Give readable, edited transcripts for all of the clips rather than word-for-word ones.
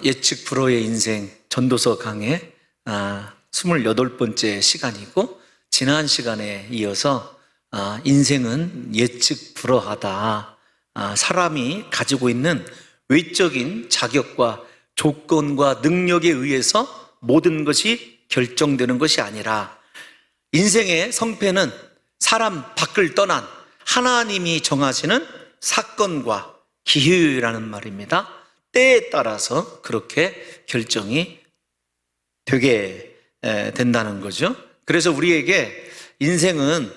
예측 불허의 인생 전도서 강의 28번째 시간이고, 지난 시간에 이어서 인생은 예측 불허하다, 사람이 가지고 있는 외적인 자격과 조건과 능력에 의해서 모든 것이 결정되는 것이 아니라 인생의 성패는 사람 밖을 떠난 하나님이 정하시는 사건과 기회라는 말입니다. 때에 따라서 그렇게 결정이 되게 된다는 거죠. 그래서 우리에게 인생은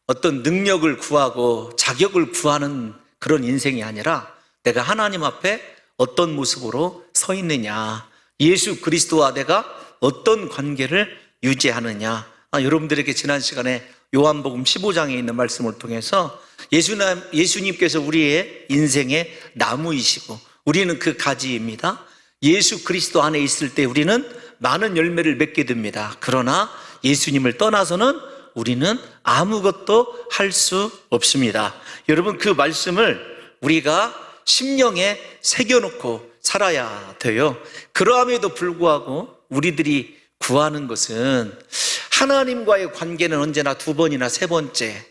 어떤 능력을 구하고 자격을 구하는 그런 인생이 아니라 내가 하나님 앞에 어떤 모습으로 서 있느냐, 예수 그리스도와 내가 어떤 관계를 유지하느냐. 여러분들에게 지난 시간에 요한복음 15장에 있는 말씀을 통해서 예수님께서 우리의 인생의 나무이시고 우리는 그 가지입니다. 예수 그리스도 안에 있을 때 우리는 많은 열매를 맺게 됩니다. 그러나 예수님을 떠나서는 우리는 아무것도 할 수 없습니다. 여러분, 그 말씀을 우리가 심령에 새겨놓고 살아야 돼요. 그러함에도 불구하고 우리들이 구하는 것은 하나님과의 관계는 언제나 두 번이나 세 번째,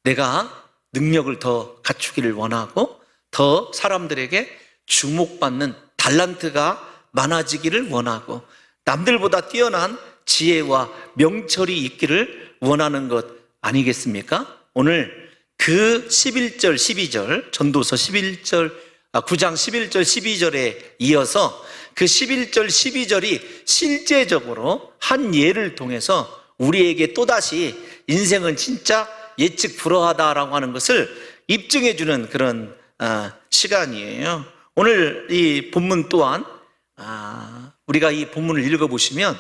내가 능력을 더 갖추기를 원하고 더 사람들에게 주목받는 달란트가 많아지기를 원하고 남들보다 뛰어난 지혜와 명철이 있기를 원하는 것 아니겠습니까? 오늘 그 11절 12절 전도서 9장 11절 12절에 이어서 그 11절 12절이 실제적으로 한 예를 통해서 우리에게 또다시 인생은 진짜 예측 불허하다라고 하는 것을 입증해 주는 그런 시간이에요. 오늘 이 본문 또한 우리가 이 본문을 읽어보시면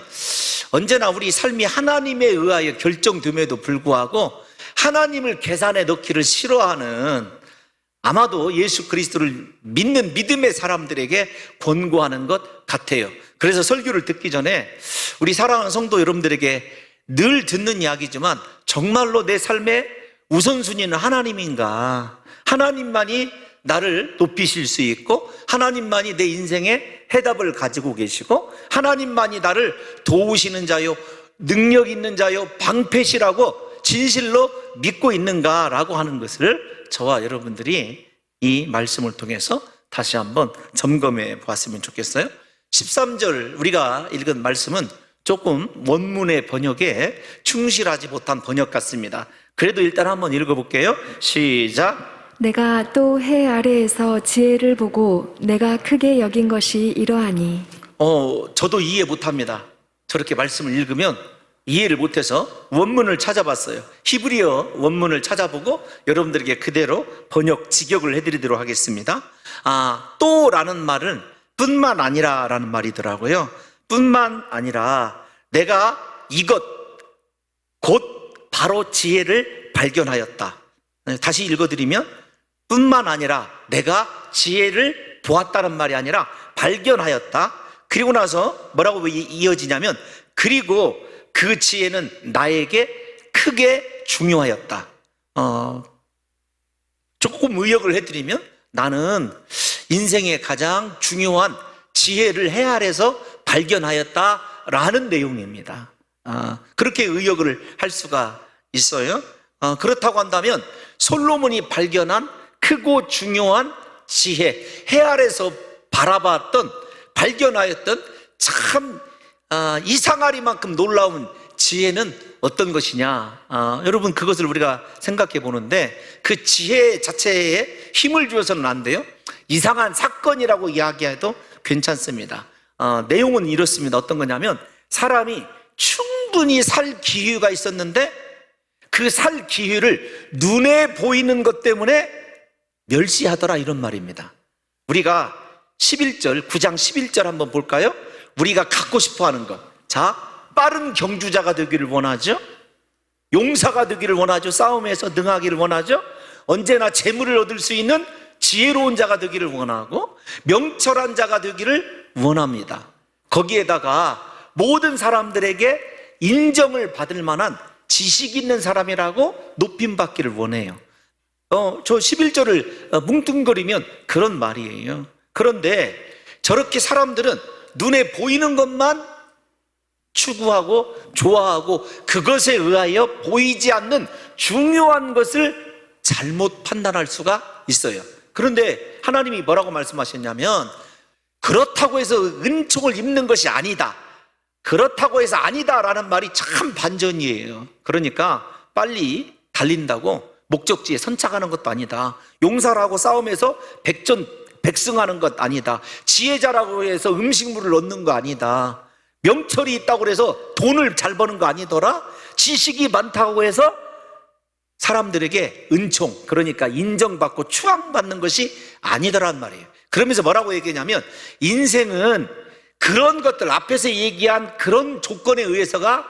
언제나 우리 삶이 하나님에 의하여 결정됨에도 불구하고 하나님을 계산에 넣기를 싫어하는, 아마도 예수 그리스도를 믿는 믿음의 사람들에게 권고하는 것 같아요. 그래서 설교를 듣기 전에 우리 사랑하는 성도 여러분들에게 늘 듣는 이야기지만 정말로 내 삶의 우선순위는 하나님인가? 하나님만이 나를 높이실 수 있고 하나님만이 내 인생의 해답을 가지고 계시고 하나님만이 나를 도우시는 자요, 능력 있는 자요, 방패시라고 진실로 믿고 있는가라고 하는 것을 저와 여러분들이 이 말씀을 통해서 다시 한번 점검해 보았으면 좋겠어요. 13절 우리가 읽은 말씀은 조금 원문의 번역에 충실하지 못한 번역 같습니다. 그래도 일단 한번 읽어볼게요. 시작. 내가 또 해 아래에서 지혜를 보고 내가 크게 여긴 것이 이러하니. 저도 이해 못합니다. 저렇게 말씀을 읽으면 이해를 못해서 원문을 찾아봤어요. 히브리어 원문을 찾아보고 여러분들에게 그대로 번역 직역을 해드리도록 하겠습니다. 또라는 말은 뿐만 아니라 라는 말이더라고요. 뿐만 아니라 내가 이것 곧 바로 지혜를 발견하였다. 다시 읽어드리면 뿐만 아니라 내가 지혜를 보았다는 말이 아니라 발견하였다. 그리고 나서 뭐라고 이어지냐면 그리고 그 지혜는 나에게 크게 중요하였다. 조금 의역을 해드리면 나는 인생의 가장 중요한 지혜를 해 아래서 발견하였다라는 내용입니다. 그렇게 의역을 할 수가 있어요. 그렇다고 한다면 솔로몬이 발견한 크고 중요한 지혜, 해 아래서 바라봤던, 발견하였던 참 이상하리만큼 놀라운 지혜는 어떤 것이냐, 여러분 그것을 우리가 생각해 보는데 그 지혜 자체에 힘을 주어서는 안 돼요. 이상한 사건이라고 이야기해도 괜찮습니다. 내용은 이렇습니다. 어떤 거냐면 사람이 충분히 살 기회가 있었는데 그 살 기회를 눈에 보이는 것 때문에 멸시하더라, 이런 말입니다. 우리가 9장 11절 한번 볼까요? 우리가 갖고 싶어 하는 것. 자, 빠른 경주자가 되기를 원하죠. 용사가 되기를 원하죠. 싸움에서 능하기를 원하죠. 언제나 재물을 얻을 수 있는 지혜로운 자가 되기를 원하고 명철한 자가 되기를 원합니다. 거기에다가 모든 사람들에게 인정을 받을 만한 지식 있는 사람이라고 높임받기를 원해요. 저 11절을 뭉뚱거리면 그런 말이에요. 그런데 저렇게 사람들은 눈에 보이는 것만 추구하고 좋아하고 그것에 의하여 보이지 않는 중요한 것을 잘못 판단할 수가 있어요. 그런데 하나님이 뭐라고 말씀하셨냐면, 그렇다고 해서 은총을 입는 것이 아니다, 그렇다고 해서 아니다라는 말이 참 반전이에요. 그러니까 빨리 달린다고 목적지에 선착하는 것도 아니다, 용사를 하고 싸움에서 백승하는 것 아니다, 지혜자라고 해서 음식물을 얻는 거 아니다, 명철이 있다고 해서 돈을 잘 버는 거 아니더라, 지식이 많다고 해서 사람들에게 은총, 그러니까 인정받고 추앙받는 것이 아니더란 말이에요. 그러면서 뭐라고 얘기하냐면, 인생은 그런 것들, 앞에서 얘기한 그런 조건에 의해서가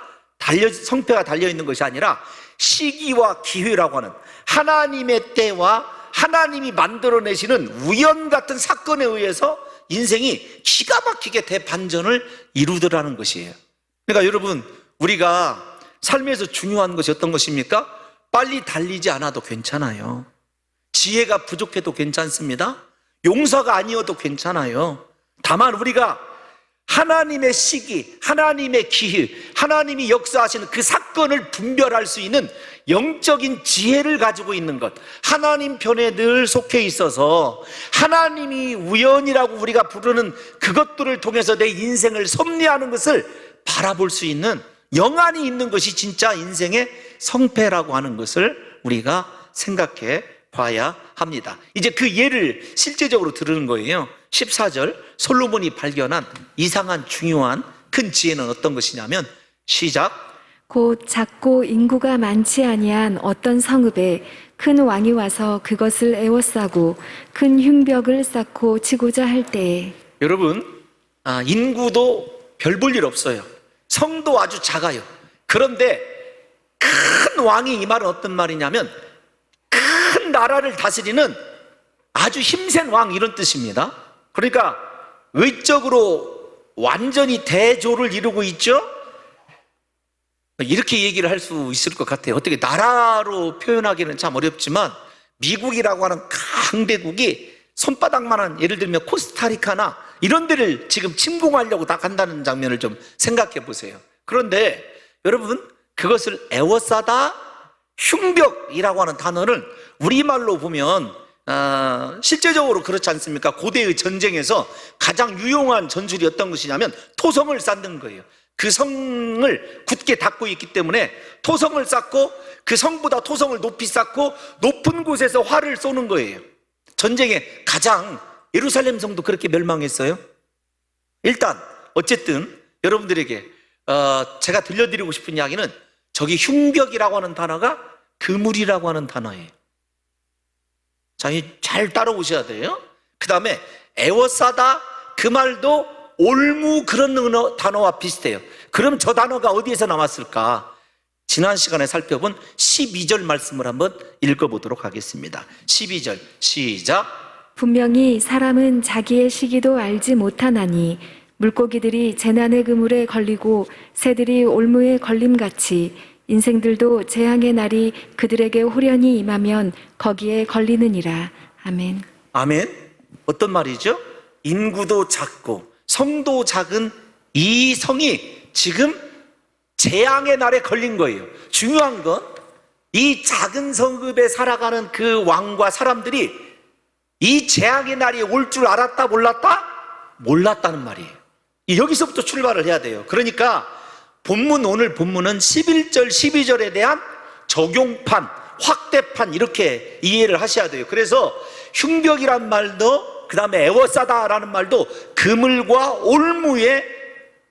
성패가 달려있는 것이 아니라 시기와 기회라고 하는 하나님의 때와 하나님이 만들어내시는 우연 같은 사건에 의해서 인생이 기가 막히게 대반전을 이루더라는 것이에요. 그러니까 여러분, 우리가 삶에서 중요한 것이 어떤 것입니까? 빨리 달리지 않아도 괜찮아요. 지혜가 부족해도 괜찮습니다. 용서가 아니어도 괜찮아요. 다만 우리가 하나님의 시기, 하나님의 기회, 하나님이 역사하시는 그 사건을 분별할 수 있는 영적인 지혜를 가지고 있는 것, 하나님 편에 늘 속해 있어서 하나님이 우연이라고 우리가 부르는 그것들을 통해서 내 인생을 섭리하는 것을 바라볼 수 있는 영안이 있는 것이 진짜 인생의 성패라고 하는 것을 우리가 생각해 봐야 합니다. 이제 그 예를 실제적으로 들은 거예요. 14절, 솔로몬이 발견한 이상한 중요한 큰 지혜는 어떤 것이냐면, 시작. 곧 작고 인구가 많지 아니한 어떤 성읍에 큰 왕이 와서 그것을 에워싸고 큰 흉벽을 쌓고 치고자 할 때에. 여러분, 인구도 별 볼 일 없어요. 성도 아주 작아요. 그런데 큰 왕이, 이 말은 어떤 말이냐면 큰 나라를 다스리는 아주 힘센 왕, 이런 뜻입니다. 그러니까 외적으로 완전히 대조를 이루고 있죠. 이렇게 얘기를 할 수 있을 것 같아요. 어떻게 나라로 표현하기는 참 어렵지만, 미국이라고 하는 강대국이 손바닥만한, 예를 들면 코스타리카나 이런 데를 지금 침공하려고 다 간다는 장면을 좀 생각해 보세요. 그런데 여러분, 그것을 에워싸다, 흉벽이라고 하는 단어를 우리말로 보면 실제적으로 그렇지 않습니까? 고대의 전쟁에서 가장 유용한 전술이 어떤 것이냐면 토성을 쌓는 거예요. 그 성을 굳게 닫고 있기 때문에 토성을 쌓고, 그 성보다 토성을 높이 쌓고 높은 곳에서 활을 쏘는 거예요. 전쟁에 가장, 예루살렘 성도 그렇게 멸망했어요. 일단 어쨌든 여러분들에게 제가 들려드리고 싶은 이야기는, 저기 흉벽이라고 하는 단어가 그물이라고 하는 단어예요. 자, 잘 따라오셔야 돼요. 그 다음에 에워싸다, 그 말도 올무, 그런 단어와 비슷해요. 그럼 저 단어가 어디에서 나왔을까? 지난 시간에 살펴본 12절 말씀을 한번 읽어보도록 하겠습니다. 12절 시작. 분명히 사람은 자기의 시기도 알지 못하나니 물고기들이 재난의 그물에 걸리고 새들이 올무에 걸림같이 인생들도 재앙의 날이 그들에게 호련히 임하면 거기에 걸리느니라. 아멘. 아멘. 어떤 말이죠? 인구도 작고 성도 작은 이 성이 지금 재앙의 날에 걸린 거예요. 중요한 건 이 작은 성읍에 살아가는 그 왕과 사람들이 이 재앙의 날이 올 줄 알았다, 몰랐다? 몰랐다는 말이에요. 여기서부터 출발을 해야 돼요. 그러니까 오늘 본문은 11절, 12절에 대한 적용판, 확대판, 이렇게 이해를 하셔야 돼요. 그래서 흉벽이란 말도, 그 다음에 에워싸다라는 말도 그물과 올무의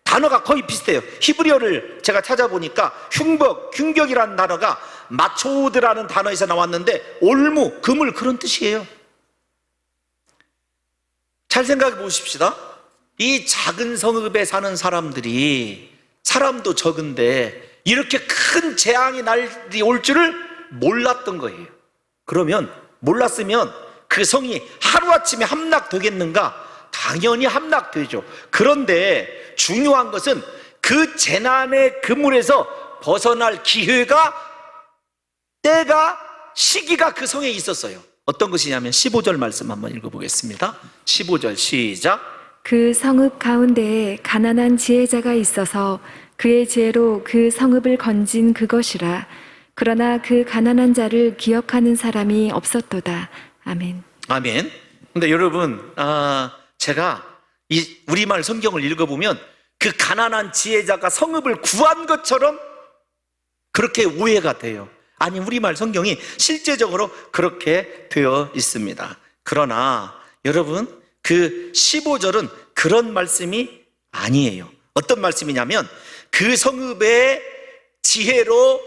단어가 거의 비슷해요. 히브리어를 제가 찾아보니까 흉벽이라는 단어가 마초드라는 단어에서 나왔는데, 올무, 그물, 그런 뜻이에요. 잘 생각해 보십시다. 이 작은 성읍에 사는 사람들이, 사람도 적은데 이렇게 큰 재앙의 날이 올 줄을 몰랐던 거예요. 그러면 몰랐으면 그 성이 하루아침에 함락되겠는가? 당연히 함락되죠. 그런데 중요한 것은 그 재난의 그물에서 벗어날 기회가, 때가, 시기가 그 성에 있었어요. 어떤 것이냐면 15절 말씀 한번 읽어보겠습니다. 15절 시작. 그 성읍 가운데에 가난한 지혜자가 있어서 그의 지혜로 그 성읍을 건진 그것이라. 그러나 그 가난한 자를 기억하는 사람이 없었도다. 아멘. 아멘. 근데 여러분, 제가 이 우리말 성경을 읽어보면 그 가난한 지혜자가 성읍을 구한 것처럼 그렇게 오해가 돼요. 아니, 우리말 성경이 실제적으로 그렇게 되어 있습니다. 그러나 여러분, 그 15절은 그런 말씀이 아니에요. 어떤 말씀이냐면 그 성읍의 지혜로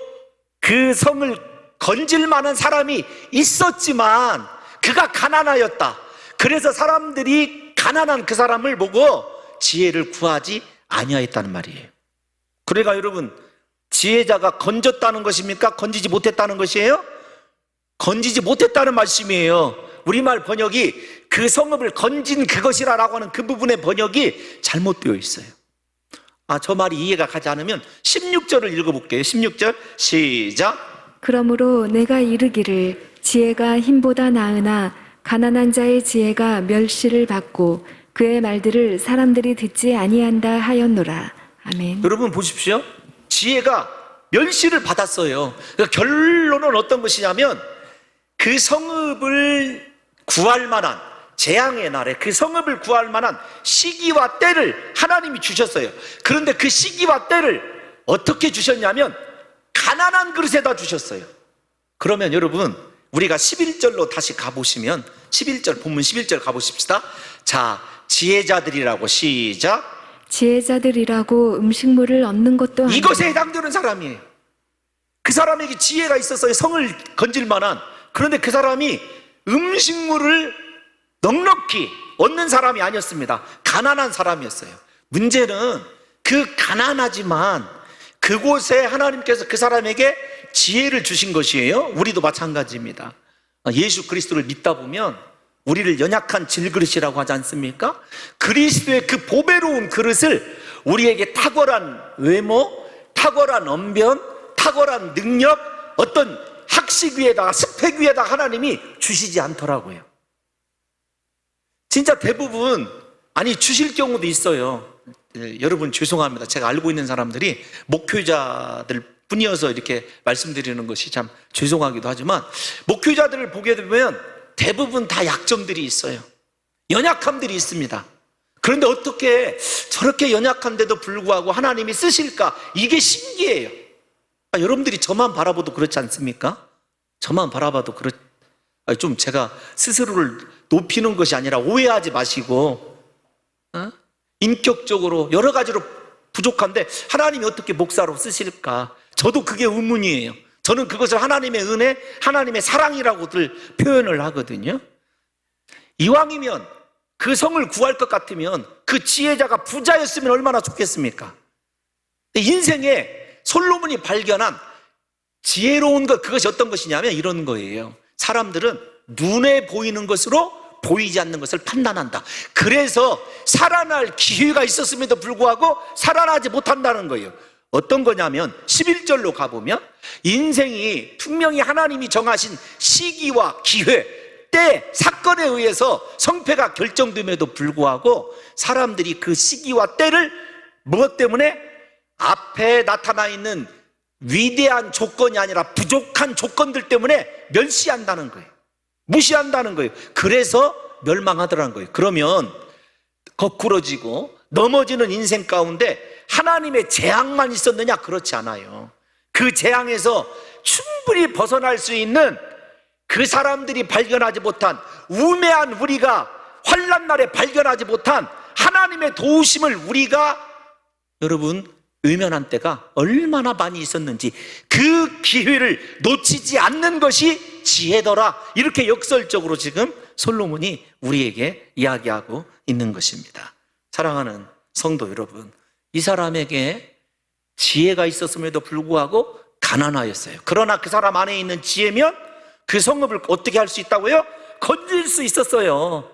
그 성을 건질 만한 사람이 있었지만 그가 가난하였다. 그래서 사람들이 가난한 그 사람을 보고 지혜를 구하지 아니하였다는 말이에요. 그러니까 여러분, 지혜자가 건졌다는 것입니까? 건지지 못했다는 것이에요? 건지지 못했다는 말씀이에요. 우리말 번역이 그 성읍을 건진 그것이라고 하는 그 부분의 번역이 잘못되어 있어요. 저 말이 이해가 가지 않으면 16절을 읽어볼게요. 16절 시작. 그러므로 내가 이르기를 지혜가 힘보다 나으나 가난한 자의 지혜가 멸시를 받고 그의 말들을 사람들이 듣지 아니한다 하였노라. 아멘. 여러분 보십시오. 지혜가 멸시를 받았어요. 그러니까 결론은 어떤 것이냐면 그 성읍을 구할 만한, 재앙의 날에 그 성읍을 구할 만한 시기와 때를 하나님이 주셨어요. 그런데 그 시기와 때를 어떻게 주셨냐면 가난한 그릇에다 주셨어요. 그러면 여러분, 우리가 11절로 다시 가보시면 11절, 본문 11절 가보십시다. 자, 지혜자들이라고 시작. 지혜자들이라고 음식물을 얻는 것도 아니고 이것에 해당되는 사람이에요. 그 사람에게 지혜가 있었어요. 성을 건질 만한. 그런데 그 사람이 음식물을 넉넉히 얻는 사람이 아니었습니다. 가난한 사람이었어요. 문제는 그 가난하지만 그곳에 하나님께서 그 사람에게 지혜를 주신 것이에요. 우리도 마찬가지입니다. 예수 그리스도를 믿다 보면 우리를 연약한 질그릇이라고 하지 않습니까? 그리스도의 그 보배로운 그릇을 우리에게 탁월한 외모, 탁월한 언변, 탁월한 능력, 어떤 학식 위에다가 스펙 위에다가 하나님이 주시지 않더라고요. 진짜 대부분 주실 경우도 있어요. 여러분 죄송합니다. 제가 알고 있는 사람들이 목회자들 뿐이어서 이렇게 말씀드리는 것이 참 죄송하기도 하지만 목회자들을 보게 되면 대부분 다 약점들이 있어요. 연약함들이 있습니다. 그런데 어떻게 저렇게 연약한데도 불구하고 하나님이 쓰실까? 이게 신기해요. 여러분들이 저만 바라봐도 그렇지 않습니까? 저만 바라봐도 좀 제가 스스로를 높이는 것이 아니라 오해하지 마시고 인격적으로 여러 가지로 부족한데 하나님이 어떻게 목사로 쓰실까? 저도 그게 의문이에요. 저는 그것을 하나님의 은혜, 하나님의 사랑이라고들 표현을 하거든요. 이왕이면 그 성을 구할 것 같으면 그 지혜자가 부자였으면 얼마나 좋겠습니까? 인생에 솔로몬이 발견한 지혜로운 것, 그것이 어떤 것이냐면 이런 거예요. 사람들은 눈에 보이는 것으로 보이지 않는 것을 판단한다. 그래서 살아날 기회가 있었음에도 불구하고 살아나지 못한다는 거예요. 어떤 거냐면 11절로 가보면 인생이 분명히 하나님이 정하신 시기와 기회, 때, 사건에 의해서 성패가 결정됨에도 불구하고 사람들이 그 시기와 때를 무엇 때문에 앞에 나타나 있는 위대한 조건이 아니라 부족한 조건들 때문에 멸시한다는 거예요. 무시한다는 거예요. 그래서 멸망하더라는 거예요. 그러면 거꾸러지고 넘어지는 인생 가운데 하나님의 재앙만 있었느냐? 그렇지 않아요. 그 재앙에서 충분히 벗어날 수 있는 그 사람들이 발견하지 못한 우매한 우리가 환난 날에 발견하지 못한 하나님의 도우심을 우리가 여러분 외면한 때가 얼마나 많이 있었는지 그 기회를 놓치지 않는 것이 지혜더라. 이렇게 역설적으로 지금 솔로몬이 우리에게 이야기하고 있는 것입니다. 사랑하는 성도 여러분, 이 사람에게 지혜가 있었음에도 불구하고 가난하였어요. 그러나 그 사람 안에 있는 지혜면 그 성읍을 어떻게 할 수 있다고요? 건질 수 있었어요.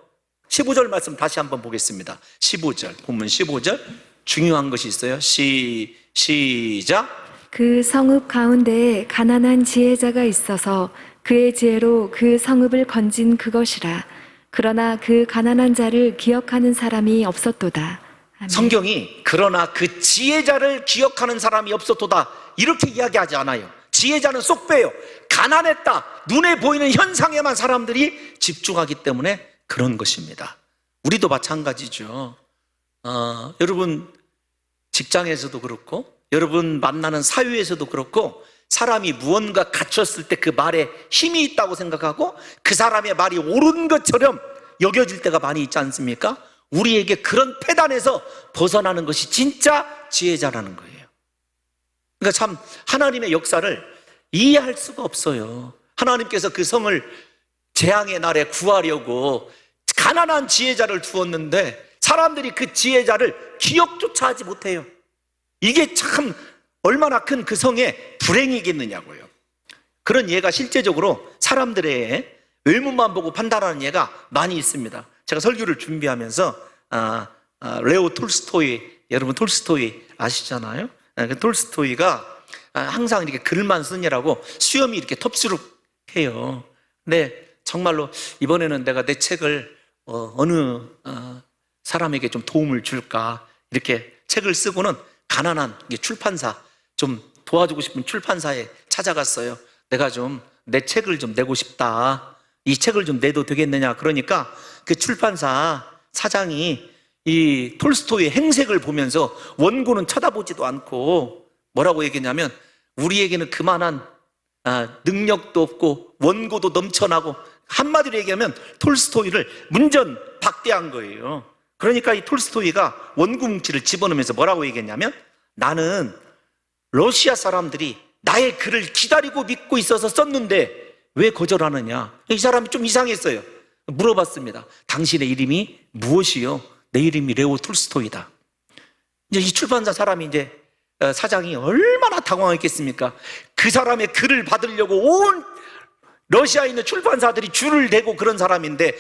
15절 말씀 다시 한번 보겠습니다. 15절, 본문 15절 중요한 것이 있어요. 시작. 그 성읍 가운데에 가난한 지혜자가 있어서 그의 지혜로 그 성읍을 건진 그것이라. 그러나 그 가난한 자를 기억하는 사람이 없었도다. 아멘. 성경이 그러나 그 지혜자를 기억하는 사람이 없었도다 이렇게 이야기하지 않아요. 지혜자는 쏙 빼요. 가난했다, 눈에 보이는 현상에만 사람들이 집중하기 때문에 그런 것입니다. 우리도 마찬가지죠. 여러분 직장에서도 그렇고 여러분 만나는 사회에서도 그렇고 사람이 무언가 갖췄을 때 그 말에 힘이 있다고 생각하고 그 사람의 말이 옳은 것처럼 여겨질 때가 많이 있지 않습니까? 우리에게 그런 패단에서 벗어나는 것이 진짜 지혜자라는 거예요. 그러니까 참 하나님의 역사를 이해할 수가 없어요. 하나님께서 그 성을 재앙의 날에 구하려고 가난한 지혜자를 두었는데 사람들이 그 지혜자를 기억조차 하지 못해요. 이게 참 얼마나 큰 그 성의 불행이겠느냐고요. 그런 예가 실제적으로 사람들의 외모만 보고 판단하는 예가 많이 있습니다. 제가 설교를 준비하면서 레오 톨스토이, 여러분 톨스토이 아시잖아요? 그 톨스토이가 항상 이렇게 글만 쓰느라고 수염이 이렇게 텁수룩해요. 근데 정말로 이번에는 내가 내 책을 어느 사람에게 좀 도움을 줄까 이렇게 책을 쓰고는 가난한 출판사, 좀 도와주고 싶은 출판사에 찾아갔어요. 내가 좀 내 책을 좀 내고 싶다, 이 책을 좀 내도 되겠느냐. 그러니까 그 출판사 사장이 이 톨스토이의 행색을 보면서 원고는 쳐다보지도 않고 뭐라고 얘기했냐면, 우리에게는 그만한 능력도 없고 원고도 넘쳐나고, 한마디로 얘기하면 톨스토이를 문전 박대한 거예요. 그러니까 이 톨스토이가 원고 뭉치를 집어넣으면서 뭐라고 얘기했냐면, 나는 러시아 사람들이 나의 글을 기다리고 믿고 있어서 썼는데 왜 거절하느냐. 이 사람이 좀 이상했어요. 물어봤습니다. 당신의 이름이 무엇이요? 내 이름이 레오 톨스토이다. 이제 이 출판사 사람이 사장이 얼마나 당황했겠습니까? 그 사람의 글을 받으려고 온 러시아에 있는 출판사들이 줄을 대고 그런 사람인데,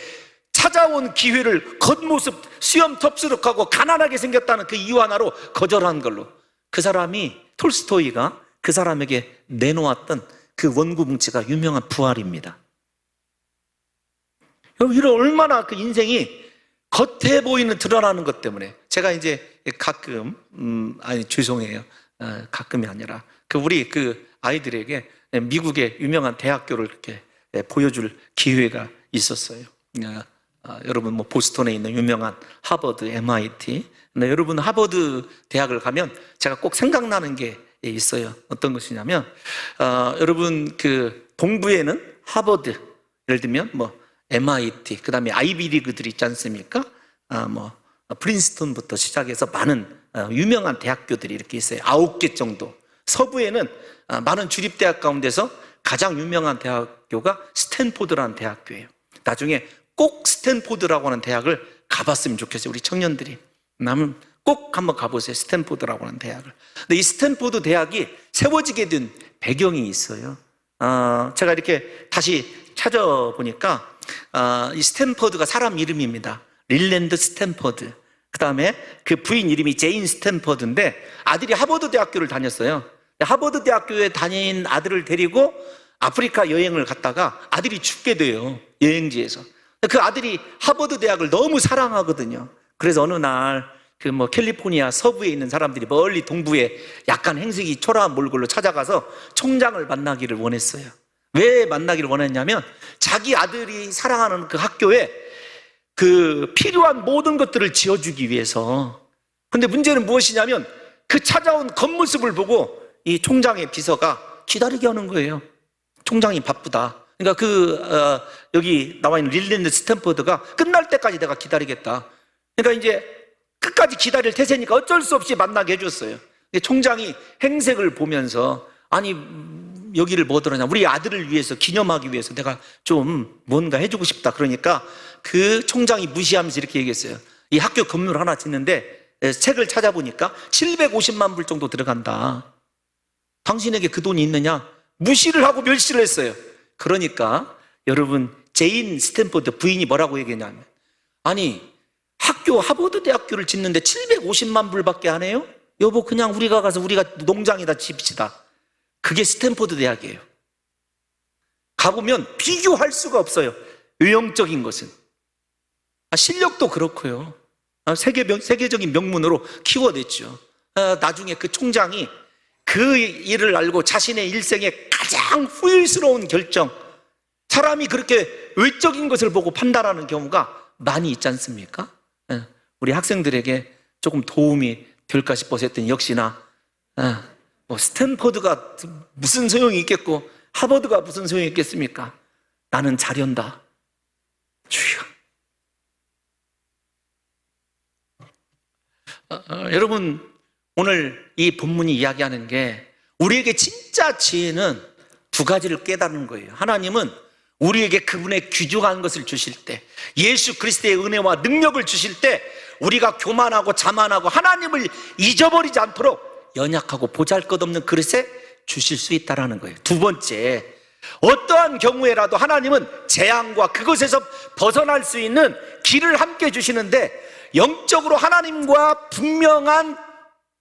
찾아온 기회를 겉모습 수염 텁수룩하고 가난하게 생겼다는 그 이유 하나로 거절한 걸로, 그 사람이 톨스토이가 그 사람에게 내놓았던 그 원고 뭉치가 유명한 부활입니다. 이런 얼마나 그 인생이 겉에 보이는 드러나는 것 때문에, 제가 이제 가끔 죄송해요, 가끔이 아니라 우리 그 아이들에게 미국의 유명한 대학교를 이렇게 보여줄 기회가 있었어요. 여러분 뭐 보스턴에 있는 유명한 하버드, MIT. 근데 여러분 하버드 대학을 가면 제가 꼭 생각나는 게 있어요. 어떤 것이냐면, 여러분 그 동부에는 하버드, 예를 들면 뭐 MIT, 그 다음에 아이비리그들이 있지 않습니까? 뭐 프린스턴부터 시작해서 많은 유명한 대학교들이 이렇게 있어요. 9개 정도. 서부에는 많은 주립대학 가운데서 가장 유명한 대학교가 스탠포드라는 대학교예요. 나중에 꼭 스탠포드라고 하는 대학을 가봤으면 좋겠어요. 우리 청년들이. 남은 꼭 한번 가보세요. 스탠포드라고 하는 대학을. 근데 이 스탠포드 대학이 세워지게 된 배경이 있어요. 제가 이렇게 다시 찾아보니까 이 스탠퍼드가 사람 이름입니다. 릴랜드 스탠퍼드. 그 다음에 그 부인 이름이 제인 스탠퍼드인데, 아들이 하버드 대학교를 다녔어요. 하버드 대학교에 다닌 아들을 데리고 아프리카 여행을 갔다가 아들이 죽게 돼요. 여행지에서. 그 아들이 하버드 대학을 너무 사랑하거든요. 그래서 어느 날 그 뭐 캘리포니아 서부에 있는 사람들이 멀리 동부에 약간 행색이 초라한 몰골로 찾아가서 총장을 만나기를 원했어요. 왜 만나기를 원했냐면, 자기 아들이 사랑하는 그 학교에 그 필요한 모든 것들을 지어주기 위해서. 근데 문제는 무엇이냐면, 그 찾아온 겉모습을 보고 이 총장의 비서가 기다리게 하는 거예요. 총장이 바쁘다. 그러니까 여기 나와 있는 릴랜드 스탠퍼드가 끝날 때까지 내가 기다리겠다. 그러니까 이제 끝까지 기다릴 태세니까 어쩔 수 없이 만나게 해줬어요. 근데 총장이 행색을 보면서, 아니 여기를 뭐 들었냐, 우리 아들을 위해서 기념하기 위해서 내가 좀 뭔가 해주고 싶다. 그러니까 그 총장이 무시하면서 이렇게 얘기했어요. 이 학교 건물 하나 짓는데 책을 찾아보니까 750만 불 정도 들어간다. 당신에게 그 돈이 있느냐? 무시를 하고 멸시를 했어요. 그러니까 여러분, 제인 스탠퍼드 부인이 뭐라고 얘기했냐면, 아니 학교 하버드 대학교를 짓는데 750만 불밖에 안 해요? 여보, 그냥 우리가 가서 우리가 농장에다 집시다. 그게 스탠퍼드 대학이에요. 가보면 비교할 수가 없어요. 외형적인 것은. 실력도 그렇고요. 세계적인 명문으로 키워냈죠. 나중에 그 총장이 그 일을 알고 자신의 일생의 가장 후회스러운 결정, 사람이 그렇게 외적인 것을 보고 판단하는 경우가 많이 있지 않습니까? 우리 학생들에게 조금 도움이 될까 싶어서 했더니 역시나 뭐 스탠퍼드가 무슨 소용이 있겠고 하버드가 무슨 소용이 있겠습니까? 나는 자련다. 주여. 여러분, 오늘 이 본문이 이야기하는 게 우리에게 진짜 지혜는 두 가지를 깨닫는 거예요. 하나님은 우리에게 그분의 귀중한 것을 주실 때, 예수 그리스도의 은혜와 능력을 주실 때 우리가 교만하고 자만하고 하나님을 잊어버리지 않도록 연약하고 보잘것없는 그릇에 주실 수 있다는 거예요. 두 번째, 어떠한 경우에라도 하나님은 재앙과 그것에서 벗어날 수 있는 길을 함께 주시는데, 영적으로 하나님과 분명한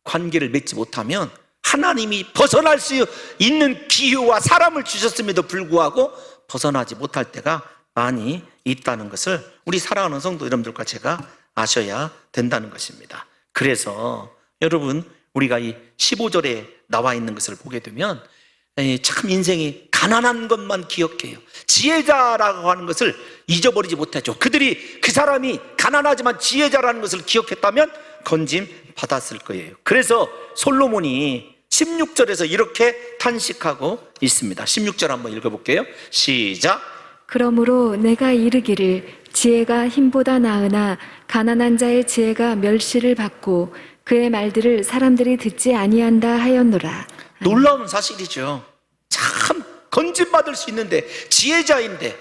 관계를 맺지 못하면 하나님이 벗어날 수 있는 기회와 사람을 주셨음에도 불구하고 벗어나지 못할 때가 많이 있다는 것을 우리 사랑하는 성도 여러분들과 제가 아셔야 된다는 것입니다. 그래서 여러분, 우리가 이 15절에 나와 있는 것을 보게 되면 참 인생이 가난한 것만 기억해요. 지혜자라고 하는 것을 잊어버리지 못하죠. 그 사람이 가난하지만 지혜자라는 것을 기억했다면 건짐 받았을 거예요. 그래서 솔로몬이 16절에서 이렇게 탄식하고 있습니다. 16절 한번 읽어볼게요. 시작. 그러므로 내가 이르기를 지혜가 힘보다 나으나 가난한 자의 지혜가 멸시를 받고 그의 말들을 사람들이 듣지 아니한다 하였노라. 놀라운 사실이죠. 참 건진받을 수 있는데 지혜자인데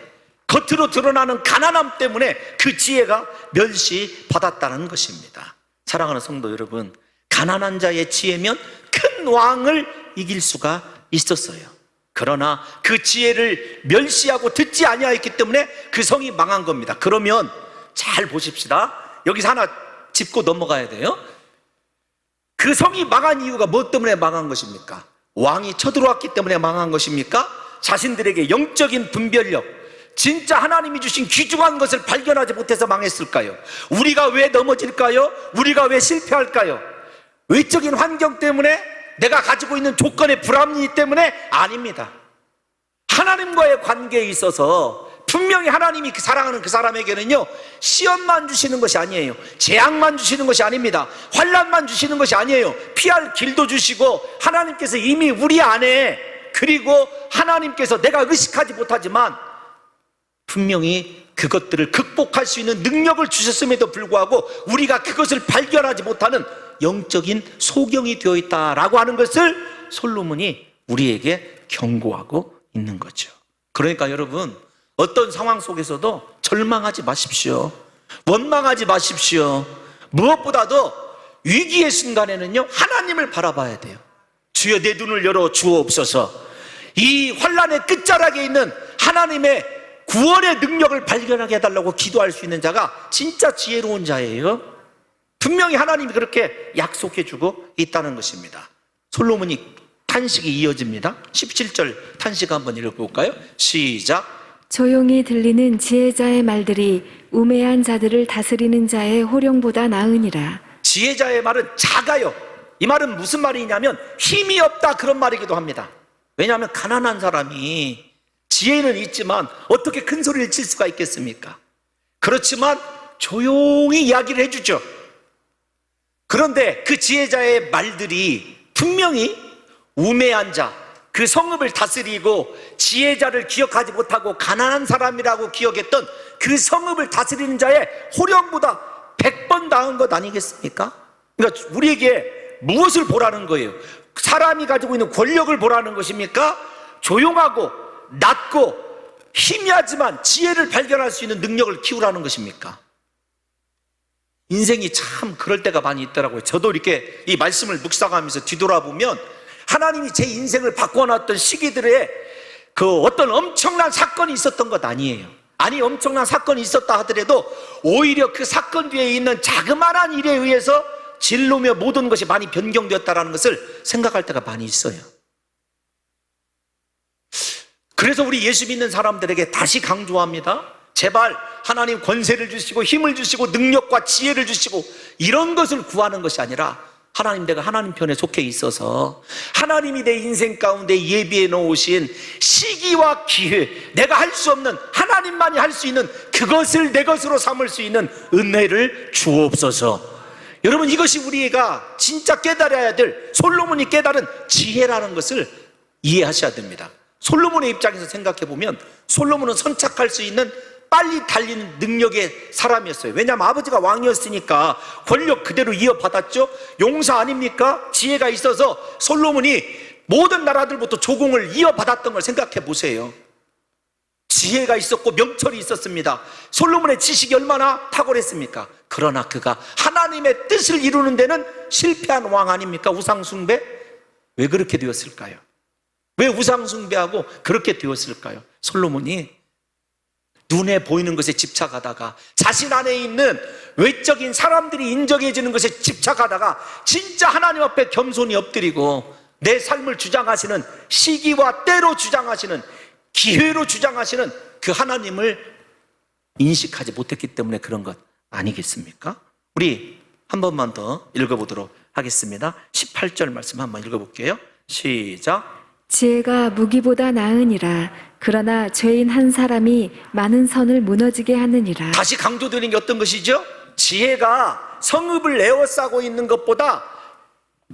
겉으로 드러나는 가난함 때문에 그 지혜가 멸시받았다는 것입니다. 사랑하는 성도 여러분, 가난한 자의 지혜면 큰 왕을 이길 수가 있었어요. 그러나 그 지혜를 멸시하고 듣지 아니하였기 때문에 그 성이 망한 겁니다. 그러면 잘 보십시다. 여기서 하나 짚고 넘어가야 돼요. 그 성이 망한 이유가 뭐 때문에 망한 것입니까? 왕이 쳐들어왔기 때문에 망한 것입니까? 자신들에게 영적인 분별력, 진짜 하나님이 주신 귀중한 것을 발견하지 못해서 망했을까요? 우리가 왜 넘어질까요? 우리가 왜 실패할까요? 외적인 환경 때문에, 내가 가지고 있는 조건의 불합리 때문에? 아닙니다. 하나님과의 관계에 있어서 분명히 하나님이 사랑하는 그 사람에게는요, 시험만 주시는 것이 아니에요. 재앙만 주시는 것이 아닙니다. 환난만 주시는 것이 아니에요. 피할 길도 주시고, 하나님께서 이미 우리 안에, 그리고 하나님께서 내가 의식하지 못하지만 분명히 그것들을 극복할 수 있는 능력을 주셨음에도 불구하고 우리가 그것을 발견하지 못하는 영적인 소경이 되어 있다라고 하는 것을 솔로몬이 우리에게 경고하고 있는 거죠. 그러니까 여러분, 어떤 상황 속에서도 절망하지 마십시오. 원망하지 마십시오. 무엇보다도 위기의 순간에는요, 하나님을 바라봐야 돼요. 주여 내 눈을 열어 주옵소서. 이 환난의 끝자락에 있는 하나님의 구원의 능력을 발견하게 해달라고 기도할 수 있는 자가 진짜 지혜로운 자예요. 분명히 하나님이 그렇게 약속해주고 있다는 것입니다. 솔로몬이 탄식이 이어집니다. 17절 탄식 한번 읽어볼까요? 시작. 조용히 들리는 지혜자의 말들이 우매한 자들을 다스리는 자의 호령보다 나으니라. 지혜자의 말은 작아요. 이 말은 무슨 말이냐면 힘이 없다, 그런 말이기도 합니다. 왜냐하면 가난한 사람이 지혜는 있지만 어떻게 큰 소리를 칠 수가 있겠습니까? 그렇지만 조용히 이야기를 해주죠. 그런데 그 지혜자의 말들이 분명히 우매한 자, 그 성읍을 다스리고 지혜자를 기억하지 못하고 가난한 사람이라고 기억했던 그 성읍을 다스리는 자의 호령보다 100번 나은 것 아니겠습니까? 그러니까 우리에게 무엇을 보라는 거예요? 사람이 가지고 있는 권력을 보라는 것입니까? 조용하고 낮고 희미하지만 지혜를 발견할 수 있는 능력을 키우라는 것입니까? 인생이 참 그럴 때가 많이 있더라고요. 저도 이렇게 이 말씀을 묵상하면서 뒤돌아보면 하나님이 제 인생을 바꿔놨던 시기들에 그 어떤 엄청난 사건이 있었던 것 아니에요. 아니, 엄청난 사건이 있었다 하더라도 오히려 그 사건 뒤에 있는 자그마한 일에 의해서 진로며 모든 것이 많이 변경되었다는 것을 생각할 때가 많이 있어요. 그래서 우리 예수 믿는 사람들에게 다시 강조합니다. 제발 하나님 권세를 주시고 힘을 주시고 능력과 지혜를 주시고 이런 것을 구하는 것이 아니라 하나님, 내가 하나님 편에 속해 있어서 하나님이 내 인생 가운데 예비해 놓으신 시기와 기회, 내가 할 수 없는, 하나님만이 할 수 있는 그것을 내 것으로 삼을 수 있는 은혜를 주옵소서. 여러분, 이것이 우리가 진짜 깨달아야 될, 솔로몬이 깨달은 지혜라는 것을 이해하셔야 됩니다. 솔로몬의 입장에서 생각해 보면 솔로몬은 선착할 수 있는 빨리 달리는 능력의 사람이었어요. 왜냐하면 아버지가 왕이었으니까 권력 그대로 이어받았죠. 용사 아닙니까? 지혜가 있어서 솔로몬이 모든 나라들부터 조공을 이어받았던 걸 생각해 보세요. 지혜가 있었고 명철이 있었습니다. 솔로몬의 지식이 얼마나 탁월했습니까? 그러나 그가 하나님의 뜻을 이루는 데는 실패한 왕 아닙니까? 우상숭배? 왜 그렇게 되었을까요? 왜 우상숭배하고 그렇게 되었을까요? 솔로몬이 눈에 보이는 것에 집착하다가 자신 안에 있는 외적인 사람들이 인정해 주는 것에 집착하다가 진짜 하나님 앞에 겸손히 엎드리고 내 삶을 주장하시는, 시기와 때로 주장하시는, 기회로 주장하시는 그 하나님을 인식하지 못했기 때문에 그런 것 아니겠습니까? 우리 한 번만 더 읽어보도록 하겠습니다. 18절 말씀 한번 읽어볼게요. 시작. 지혜가 무기보다 나으니라. 그러나 죄인 한 사람이 많은 선을 무너지게 하느니라. 다시 강조드리는 게 어떤 것이죠? 지혜가 성읍을 에워싸고 있는 것보다,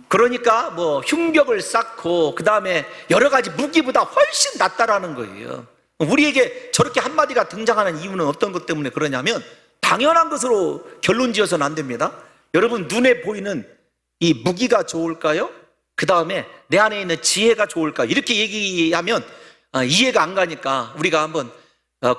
그러니까 뭐 흉벽을 쌓고 그 다음에 여러 가지 무기보다 훨씬 낫다라는 거예요. 우리에게 저렇게 한마디가 등장하는 이유는 어떤 것 때문에 그러냐면 당연한 것으로 결론 지어서는 안 됩니다. 여러분, 눈에 보이는 이 무기가 좋을까요? 그 다음에 내 안에 있는 지혜가 좋을까요? 이렇게 얘기하면 이해가 안 가니까 우리가 한번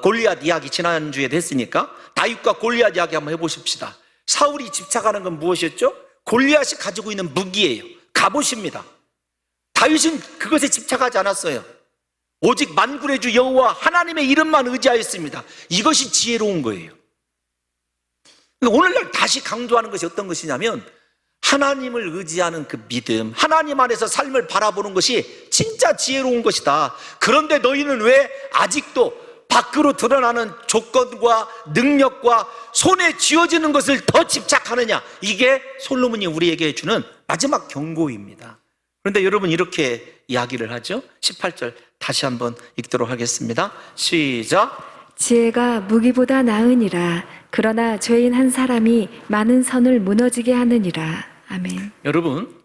골리앗 이야기 지난주에도 했으니까 다윗과 골리앗 이야기 한번 해보십시다. 사울이 집착하는 건 무엇이었죠? 골리앗이 가지고 있는 무기예요. 갑옷입니다. 다윗은 그것에 집착하지 않았어요. 오직 만군의 주 여호와 하나님의 이름만 의지하였습니다. 이것이 지혜로운 거예요. 오늘날 다시 강조하는 것이 어떤 것이냐면 하나님을 의지하는 그 믿음, 하나님 안에서 삶을 바라보는 것이 진짜 지혜로운 것이다. 그런데 너희는 왜 아직도 밖으로 드러나는 조건과 능력과 손에 쥐어지는 것을 더 집착하느냐? 이게 솔로몬이 우리에게 주는 마지막 경고입니다. 그런데 여러분, 이렇게 이야기를 하죠. 18절 다시 한번 읽도록 하겠습니다. 시작. 지혜가 무기보다 나으니라. 그러나 죄인 한 사람이 많은 선을 무너지게 하느니라. 아멘. 여러분,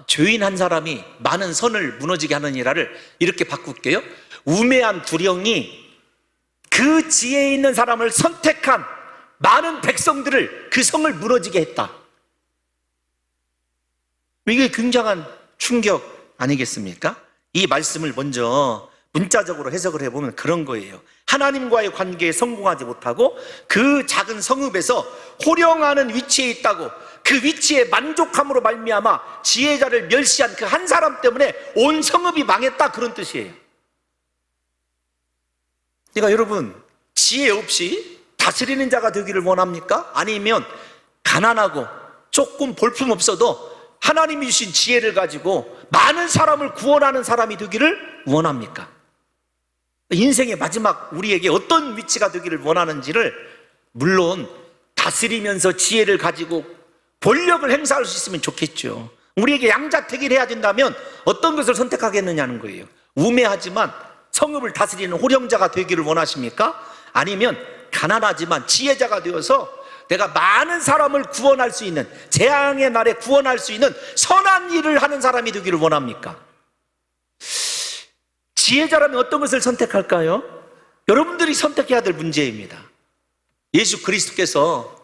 죄인 한 사람이 많은 선을 무너지게 하느니라를 이렇게 바꿀게요. 우매한 두령이 그 지혜 있는 사람을 선택한 많은 백성들을, 그 성을 무너지게 했다. 이게 굉장한 충격 아니겠습니까? 이 말씀을 먼저 문자적으로 해석을 해보면 그런 거예요. 하나님과의 관계에 성공하지 못하고 그 작은 성읍에서 호령하는 위치에 있다고, 그 위치에 만족함으로 말미암아 지혜자를 멸시한 그 한 사람 때문에 온 성읍이 망했다, 그런 뜻이에요. 그러니까 여러분, 지혜 없이 다스리는 자가 되기를 원합니까? 아니면 가난하고 조금 볼품없어도 하나님이 주신 지혜를 가지고 많은 사람을 구원하는 사람이 되기를 원합니까? 인생의 마지막 우리에게 어떤 위치가 되기를 원하는지를, 물론 다스리면서 지혜를 가지고 권력을 행사할 수 있으면 좋겠죠. 우리에게 양자택일 해야 된다면 어떤 것을 선택하겠느냐는 거예요. 우매하지만 성읍을 다스리는 호령자가 되기를 원하십니까? 아니면 가난하지만 지혜자가 되어서 내가 많은 사람을 구원할 수 있는, 재앙의 날에 구원할 수 있는 선한 일을 하는 사람이 되기를 원합니까? 지혜자라면 어떤 것을 선택할까요? 여러분들이 선택해야 될 문제입니다. 예수 그리스도께서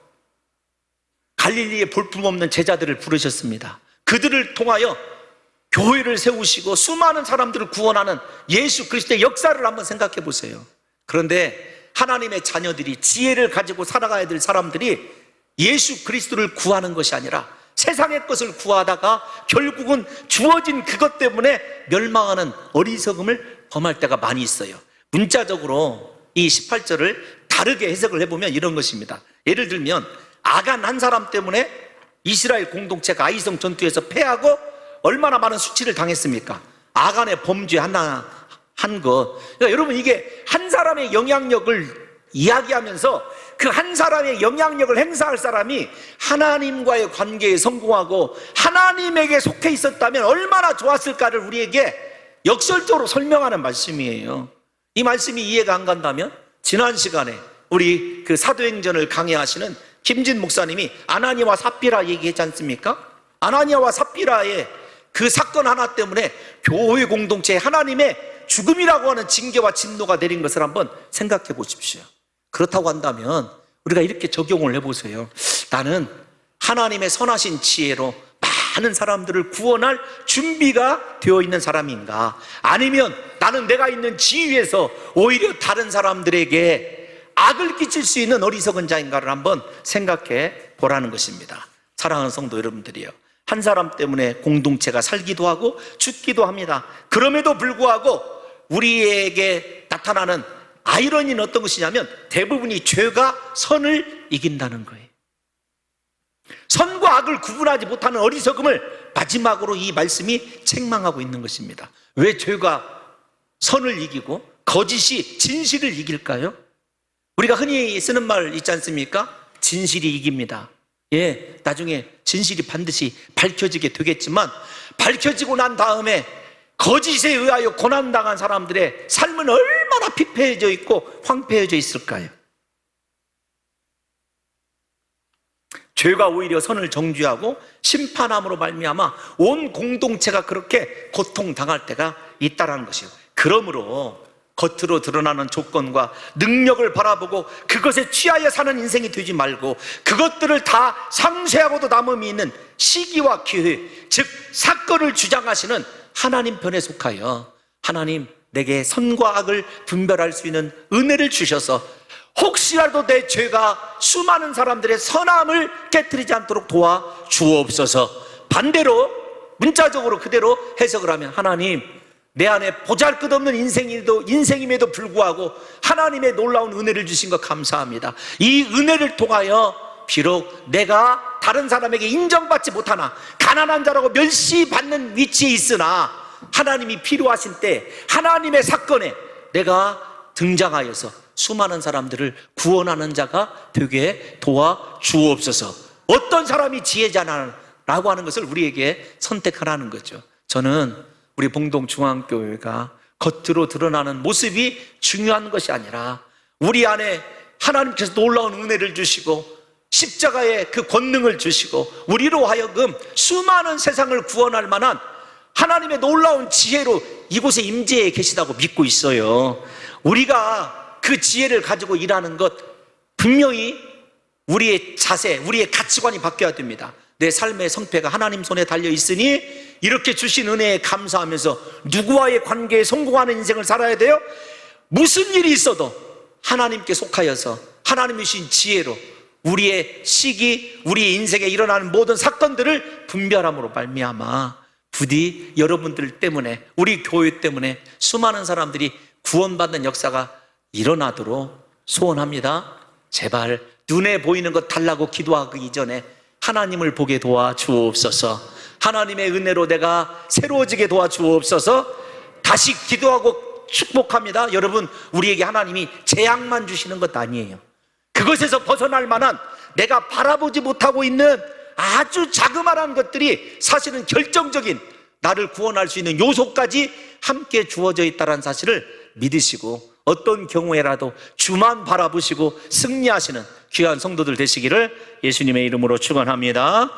갈릴리에 볼품없는 제자들을 부르셨습니다. 그들을 통하여 교회를 세우시고 수많은 사람들을 구원하는 예수 그리스도의 역사를 한번 생각해 보세요. 그런데 하나님의 자녀들이, 지혜를 가지고 살아가야 될 사람들이 예수 그리스도를 구하는 것이 아니라 세상의 것을 구하다가 결국은 주어진 그것 때문에 멸망하는 어리석음을 범할 때가 많이 있어요. 문자적으로 이 18절을 다르게 해석을 해보면 이런 것입니다. 예를 들면 아간 한 사람 때문에 이스라엘 공동체가 아이성 전투에서 패하고 얼마나 많은 수치를 당했습니까? 아간의 범죄 하나 한 것. 그러니까 여러분, 이게 한 사람의 영향력을 이야기하면서 그 한 사람의 영향력을 행사할 사람이 하나님과의 관계에 성공하고 하나님에게 속해 있었다면 얼마나 좋았을까를 우리에게 역설적으로 설명하는 말씀이에요. 이 말씀이 이해가 안 간다면 지난 시간에 우리 그 사도행전을 강해하시는 김진 목사님이 아나니아와 삽비라 얘기했지 않습니까? 아나니아와 삽비라의 그 사건 하나 때문에 교회 공동체에 하나님의 죽음이라고 하는 징계와 진노가 내린 것을 한번 생각해 보십시오. 그렇다고 한다면 우리가 이렇게 적용을 해보세요. 나는 하나님의 선하신 지혜로 많은 사람들을 구원할 준비가 되어 있는 사람인가? 아니면 나는 내가 있는 지위에서 오히려 다른 사람들에게 악을 끼칠 수 있는 어리석은 자인가를 한번 생각해 보라는 것입니다. 사랑하는 성도 여러분들이요, 한 사람 때문에 공동체가 살기도 하고 죽기도 합니다. 그럼에도 불구하고 우리에게 나타나는 아이러니는 어떤 것이냐면 대부분이 죄가 선을 이긴다는 거예요. 선과 악을 구분하지 못하는 어리석음을 마지막으로 이 말씀이 책망하고 있는 것입니다. 왜 죄가 선을 이기고 거짓이 진실을 이길까요? 우리가 흔히 쓰는 말 있지 않습니까? 진실이 이깁니다. 예, 나중에 진실이 반드시 밝혀지게 되겠지만 밝혀지고 난 다음에 거짓에 의하여 고난당한 사람들의 삶은 얼마나 피폐해져 있고 황폐해져 있을까요? 죄가 오히려 선을 정죄하고 심판함으로 말미암아 온 공동체가 그렇게 고통당할 때가 있다는 것이에요. 그러므로 겉으로 드러나는 조건과 능력을 바라보고 그것에 취하여 사는 인생이 되지 말고 그것들을 다 상쇄하고도 남음이 있는 시기와 기회, 즉 사건을 주장하시는 하나님 편에 속하여 하나님 내게 선과 악을 분별할 수 있는 은혜를 주셔서 혹시라도 내 죄가 수많은 사람들의 선함을 깨트리지 않도록 도와 주옵소서. 반대로 문자적으로 그대로 해석을 하면 하나님 내 안에 보잘것없는 인생임에도 불구하고 하나님의 놀라운 은혜를 주신 것 감사합니다. 이 은혜를 통하여 비록 내가 다른 사람에게 인정받지 못하나 가난한 자라고 멸시받는 위치에 있으나 하나님이 필요하신 때 하나님의 사건에 내가 등장하여서 수많은 사람들을 구원하는 자가 되게 도와주옵소서. 어떤 사람이 지혜자라고 하는 것을 우리에게 선택하라는 거죠. 저는 우리 봉동중앙교회가 겉으로 드러나는 모습이 중요한 것이 아니라 우리 안에 하나님께서 놀라운 은혜를 주시고 십자가의 그 권능을 주시고 우리로 하여금 수많은 세상을 구원할 만한 하나님의 놀라운 지혜로 이곳에 임재해 계시다고 믿고 있어요. 우리가 그 지혜를 가지고 일하는 것 분명히 우리의 자세, 우리의 가치관이 바뀌어야 됩니다. 내 삶의 성패가 하나님 손에 달려 있으니 이렇게 주신 은혜에 감사하면서 누구와의 관계에 성공하는 인생을 살아야 돼요. 무슨 일이 있어도 하나님께 속하여서 하나님이 주신 지혜로 우리의 시기, 우리의 인생에 일어나는 모든 사건들을 분별함으로 말미암아 부디 여러분들 때문에 우리 교회 때문에 수많은 사람들이 구원받는 역사가 일어나도록 소원합니다. 제발 눈에 보이는 것 달라고 기도하기 이전에 하나님을 보게 도와주옵소서. 하나님의 은혜로 내가 새로워지게 도와주옵소서. 다시 기도하고 축복합니다. 여러분, 우리에게 하나님이 재앙만 주시는 것 아니에요. 그것에서 벗어날 만한 내가 바라보지 못하고 있는 아주 자그마한 것들이 사실은 결정적인 나를 구원할 수 있는 요소까지 함께 주어져 있다는 사실을 믿으시고 어떤 경우에라도 주만 바라보시고 승리하시는 귀한 성도들 되시기를 예수님의 이름으로 축원합니다.